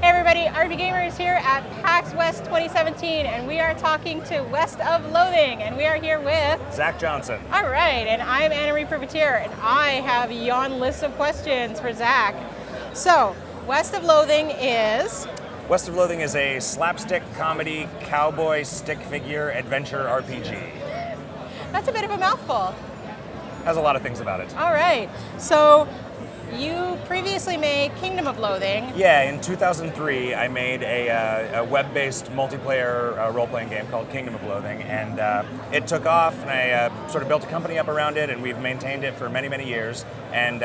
Hey everybody, RPGamer is here at PAX West 2017 and we are talking to West of Loathing and we are here with... Zack Johnson. All right, and I'm Anna-Marie Privateer and I have a yawn list of questions for Zack. So, West of Loathing is... West of Loathing is a slapstick comedy cowboy stick figure adventure RPG. That's a bit of a mouthful. Has a lot of things about it. All right, so you previously made Kingdom of Loathing. Yeah, in 2003 I made a web-based multiplayer role-playing game called Kingdom of Loathing, and it took off, and I sort of built a company up around it, and we've maintained it for many, many years, and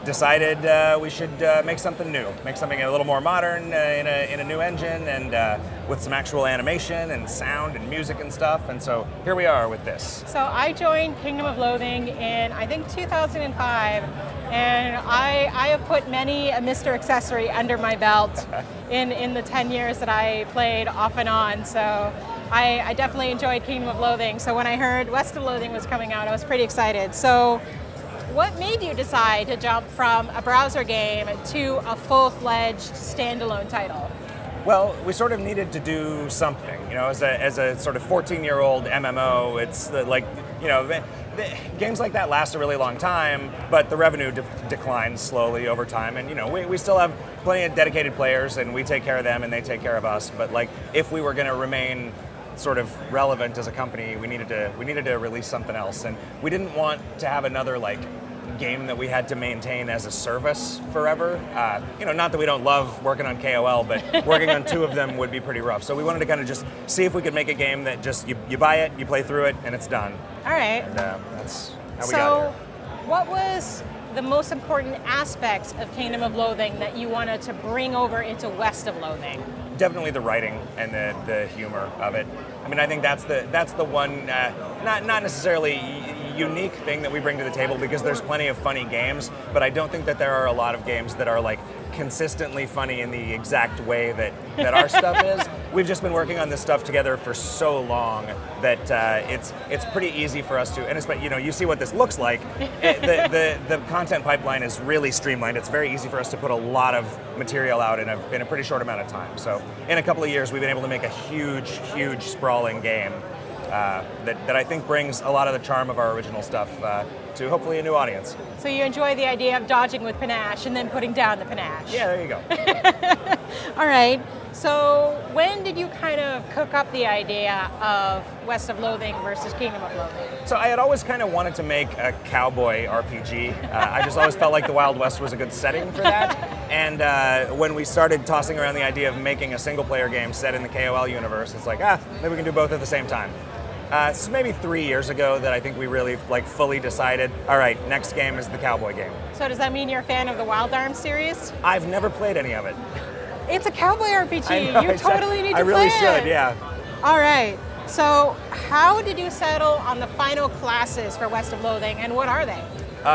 decided we should make something new, make something a little more modern in a new engine, and with some actual animation and sound and music and stuff, and so here we are with this. So I joined Kingdom of Loathing in, I think, 2005, and I have put many a Mr. Accessory under my belt in the 10 years that I played off and on, so I definitely enjoyed Kingdom of Loathing. So when I heard West of Loathing was coming out, I was pretty excited. So what made you decide to jump from a browser game to a full-fledged standalone title? Well, we sort of needed to do something, you know, as a sort of 14-year-old MMO, it's like, you know, games like that last a really long time, but the revenue declines slowly over time, and you know, we still have plenty of dedicated players, and we take care of them, and they take care of us, but like, if we were going to remain sort of relevant as a company, we needed to release something else, and we didn't want to have another like game that we had to maintain as a service forever. You know, not that we don't love working on KOL, but working on two of them would be pretty rough. So we wanted to kind of just see if we could make a game that just, you buy it, you play through it, and it's done. All right. And that's how we got here. So what was the most important aspects of Kingdom of Loathing that you wanted to bring over into West of Loathing? Definitely the writing and the humor of it. I mean, I think that's the one, not necessarily unique thing that we bring to the table, because there's plenty of funny games, but I don't think that there are a lot of games that are like consistently funny in the exact way that our stuff is. We've just been working on this stuff together for so long that it's pretty easy for us to, and it's, you know, you see what this looks like. The content pipeline is really streamlined. It's very easy for us to put a lot of material out in a pretty short amount of time. So in a couple of years, we've been able to make a huge sprawling game that I think brings a lot of the charm of our original stuff to hopefully a new audience. So you enjoy the idea of dodging with panache and then putting down the panache. Yeah, there you go. All right. So when did you kind of cook up the idea of West of Loathing versus Kingdom of Loathing? So I had always kind of wanted to make a cowboy RPG. I just always felt like the Wild West was a good setting for that. And when we started tossing around the idea of making a single-player game set in the KOL universe, it's like, maybe we can do both at the same time. It's maybe 3 years ago that I think we really like fully decided, all right, next game is the cowboy game. So does that mean you're a fan of the Wild Arms series? I've never played any of it. It's a cowboy RPG. I know, you totally need to play it. I really should, yeah. All right. So how did you settle on the final classes for West of Loathing, and what are they?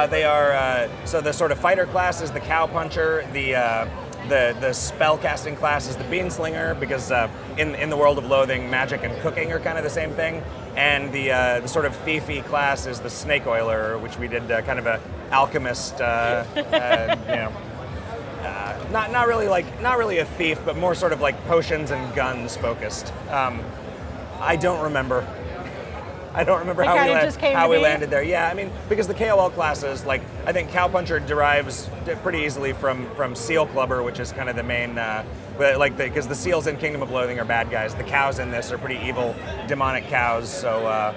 They are, so the sort of fighter class is the cow puncher, the spell casting class is the bean slinger, because in the world of Loathing, magic and cooking are kind of the same thing, and the sort of thiefy class is the snake oiler, which we did kind of a alchemist, you know, not really a thief, but more sort of like potions and guns focused. I don't remember how we landed there. Yeah, I mean, because the KOL classes, like, I think Cowpuncher derives pretty easily from Seal Clubber, which is kind of the main, because the seals in Kingdom of Loathing are bad guys. The cows in this are pretty evil, demonic cows. So,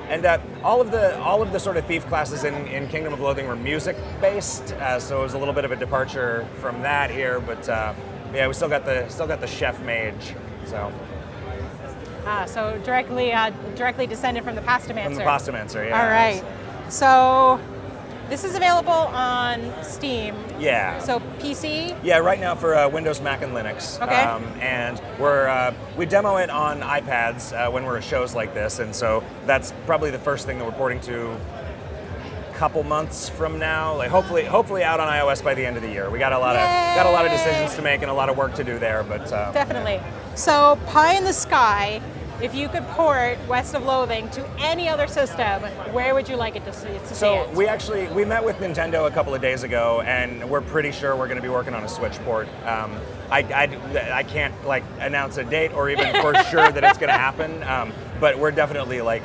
and all of the sort of thief classes in Kingdom of Loathing were music based, so it was a little bit of a departure from that here. But yeah, we still got the chef mage. So. So directly descended from the Pastamancer. From the Pastamancer, yeah. All right. So this is available on Steam. Yeah. So PC? Yeah, right now for Windows, Mac, and Linux. Okay. And we demo it on iPads when we're at shows like this, and so that's probably the first thing that we're porting to couple months from now, like hopefully out on iOS by the end of the year. We got a lot of decisions to make and a lot of work to do there, but definitely. So Pie in the Sky if you could port West of Loathing to any other system, where would you like it to see it? So we met with Nintendo a couple of days ago, and we're pretty sure we're going to be working on a Switch port. I can't like announce a date or even for sure that it's going to happen, but we're definitely like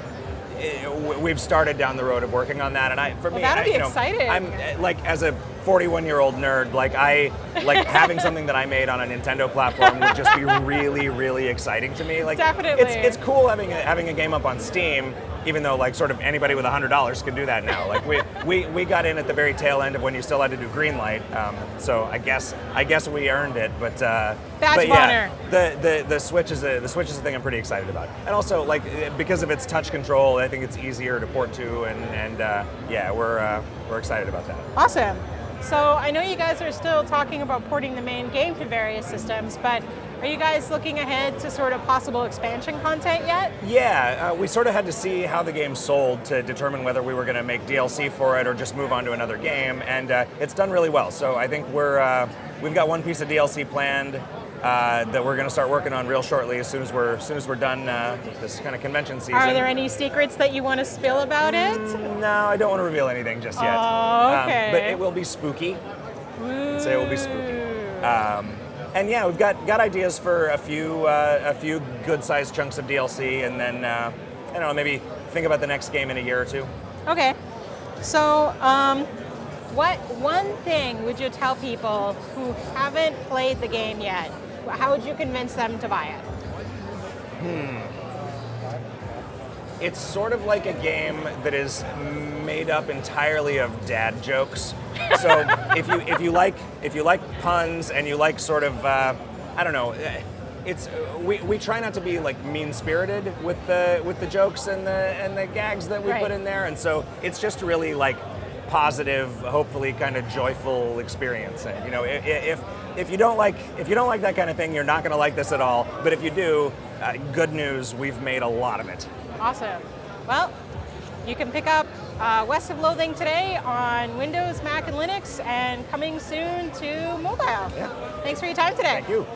we've started down the road of working on that, and for me, that'll be exciting. I'm like as a 41-year-old nerd, like having something that I made on a Nintendo platform would just be really, really exciting to me. Like definitely, it's cool having a game up on Steam, even though like sort of anybody with $100 can do that now. Like we got in at the very tail end of when you still had to do greenlight, so I guess we earned it. But badge of honor. The Switch is a thing I'm pretty excited about, and also like because of its touch control, I think it's easier to port to, and yeah, we're excited about that. Awesome. So I know you guys are still talking about porting the main game to various systems, but are you guys looking ahead to sort of possible expansion content yet? Yeah, we sort of had to see how the game sold to determine whether we were going to make DLC for it or just move on to another game, and it's done really well. So I think we've got one piece of DLC planned that we're going to start working on real shortly as soon as we're done with this kind of convention season. Are there any secrets that you want to spill about it? No, I don't want to reveal anything just yet. Oh, okay. But it will be spooky. Ooh. So it will be spooky. And yeah, we've got ideas for a few good-sized chunks of DLC, and then I don't know, maybe think about the next game in a year or two. Okay. So, what one thing would you tell people who haven't played the game yet? How would you convince them to buy it? It's sort of like a game that is made up entirely of dad jokes. So if you like puns and you like sort of I don't know, we try not to be like mean-spirited with the jokes and the gags that we put in there, and so it's just really like positive, hopefully kind of joyful experience. And, you know, if you don't like that kind of thing, you're not going to like this at all. But if you do, good news, we've made a lot of it. Awesome. Well, you can pick up West of Loathing today on Windows, Mac, and Linux, and coming soon to mobile. Yeah. Thanks for your time today. Thank you.